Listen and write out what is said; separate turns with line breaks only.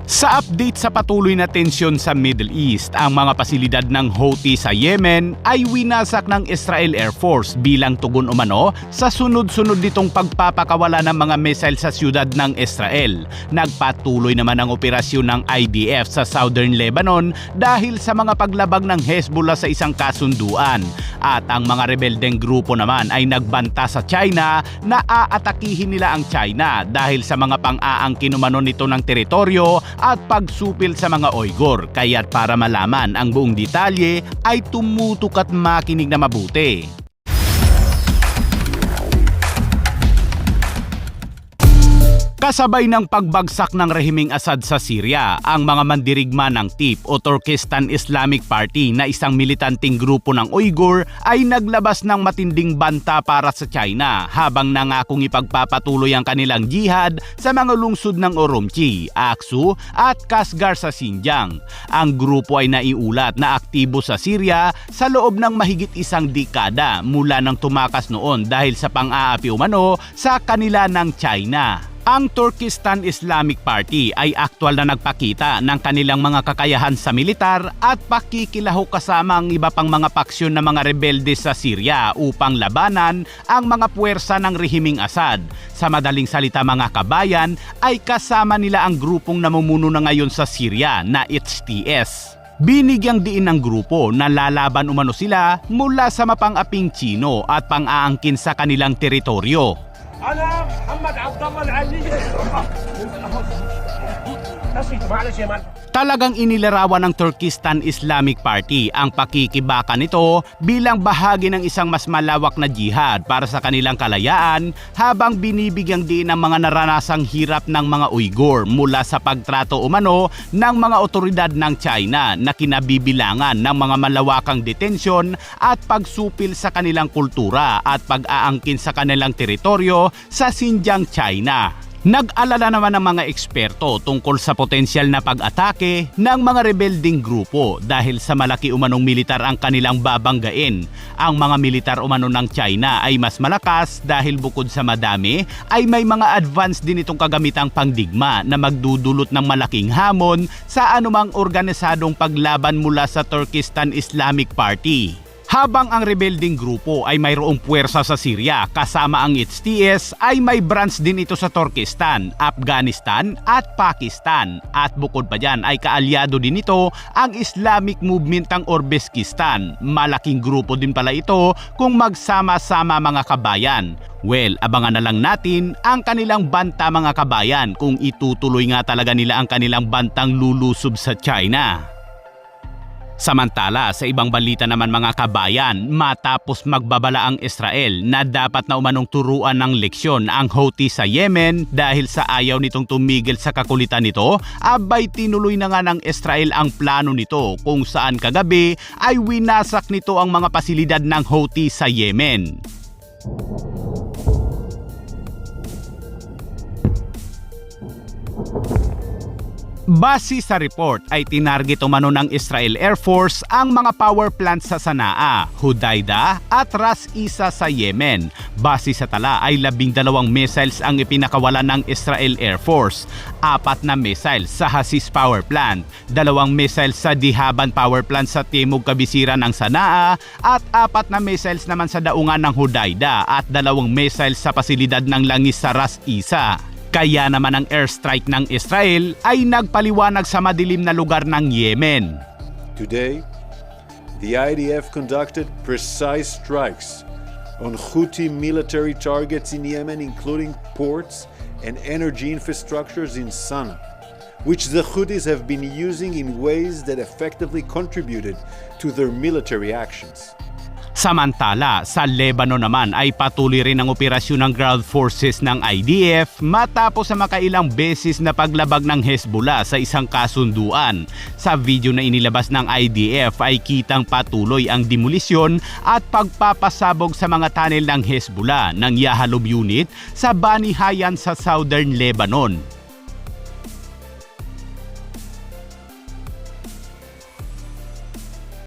Sa update sa patuloy na tensyon sa Middle East, ang mga pasilidad ng Houthi sa Yemen ay winasak ng Israel Air Force bilang tugon umano sa sunod-sunod nitong pagpapakawala ng mga missile sa siyudad ng Israel. Nagpatuloy naman ang operasyon ng IDF sa Southern Lebanon dahil sa mga paglabag ng Hezbollah sa isang kasunduan. At ang mga rebeldeng grupo naman ay nagbanta sa China na aatakihin nila ang China dahil sa mga pang-aangkin umano nito ng teritoryo at pagsupil sa mga Uyghur. Kaya't para malaman ang buong detalye ay tumutok at makinig na mabuti. Kasabay ng pagbagsak ng rehimeng Assad sa Syria, ang mga mandirigma ng TIP o Turkestan Islamic Party na isang militanteng grupo ng Uyghur ay naglabas ng matinding banta para sa China habang nangakong ipagpapatuloy ang kanilang jihad sa mga lungsod ng Urumqi, Aksu at Kashgar sa Xinjiang. Ang grupo ay naiulat na aktibo sa Syria sa loob ng mahigit isang dekada mula nang tumakas noon dahil sa pang-aapi umano sa kanila ng China. Ang Turkestan Islamic Party ay aktwal na nagpakita ng kanilang mga kakayahan sa militar at pakikilaho kasama ang iba pang mga paksyon ng mga rebelde sa Syria upang labanan ang mga puwersa ng rehimeng Assad. Sa madaling salita mga kabayan, ay kasama nila ang grupong namumuno na ngayon sa Syria na HTS. Binigyang diin ng grupo na lalaban umano sila mula sa mapang-aping Chino at pang-aangkin sa kanilang teritoryo.
أنا محمد عبد الله العلي نسيت معلش يا مان.
Talagang inilarawan ng Turkestan Islamic Party ang pakikibaka nito bilang bahagi ng isang mas malawak na jihad para sa kanilang kalayaan habang binibigyang din ng mga naranasang hirap ng mga Uyghur mula sa pagtrato umano ng mga otoridad ng China na kinabibilangan ng mga malawakang detensyon at pagsupil sa kanilang kultura at pag-aangkin sa kanilang teritoryo sa Xinjiang, China. Nag-alala naman ng mga eksperto tungkol sa potensyal na pag-atake ng mga rebelding grupo dahil sa malaki umanong militar ang kanilang babanggain. Ang mga militar umano ng China ay mas malakas dahil bukod sa madami ay may mga advanced din itong kagamitang pangdigma na magdudulot ng malaking hamon sa anumang organisadong paglaban mula sa Turkestan Islamic Party. Habang ang rebelding grupo ay mayroong puwersa sa Syria kasama ang HTS ay may branch din ito sa Turkestan, Afghanistan at Pakistan. At bukod pa dyan ay kaalyado din ito ang Islamic Movement ng Uzbekistan. Malaking grupo din pala ito kung magsama-sama mga kabayan. Well, abangan na lang natin ang kanilang banta mga kabayan kung itutuloy nga talaga nila ang kanilang bantang lulusob sa China. Samantala, sa ibang balita naman mga kabayan, matapos magbabala ang Israel na dapat na umanong turuan ng leksyon ang Houthi sa Yemen dahil sa ayaw nitong tumigil sa kakulitan nito, abay tinuloy na nga ng Israel ang plano nito kung saan kagabi ay winasak nito ang mga pasilidad ng Houthi sa Yemen. Base sa report ay tinarget umano ng Israel Air Force ang mga power plants sa Sanaa, Hudaydah at Ras Isa sa Yemen. Base sa tala ay 12 missiles ang ipinakawala ng Israel Air Force, 4 na missiles sa Hasis Power Plant, 2 missiles sa Dihaban Power Plant sa timog kabisiran ng Sanaa at 4 na missiles naman sa daungan ng Hudaydah at 2 missiles sa pasilidad ng langis sa Ras Isa. Kaya naman ang airstrike ng Israel ay nagpaliwanag sa madilim na lugar ng Yemen.
Today, the IDF conducted precise strikes on Houthi military targets in Yemen, including ports and energy infrastructures in Sana'a, which the Houthis have been using in ways that effectively contributed to their military actions.
Samantala, sa Lebanon naman ay patuloy rin ang operasyon ng ground forces ng IDF matapos sa makailang beses na paglabag ng Hezbollah sa isang kasunduan. Sa video na inilabas ng IDF ay kitang patuloy ang demolisyon at pagpapasabog sa mga tunnel ng Hezbollah ng Yahalom unit sa Bani Hayan sa Southern Lebanon.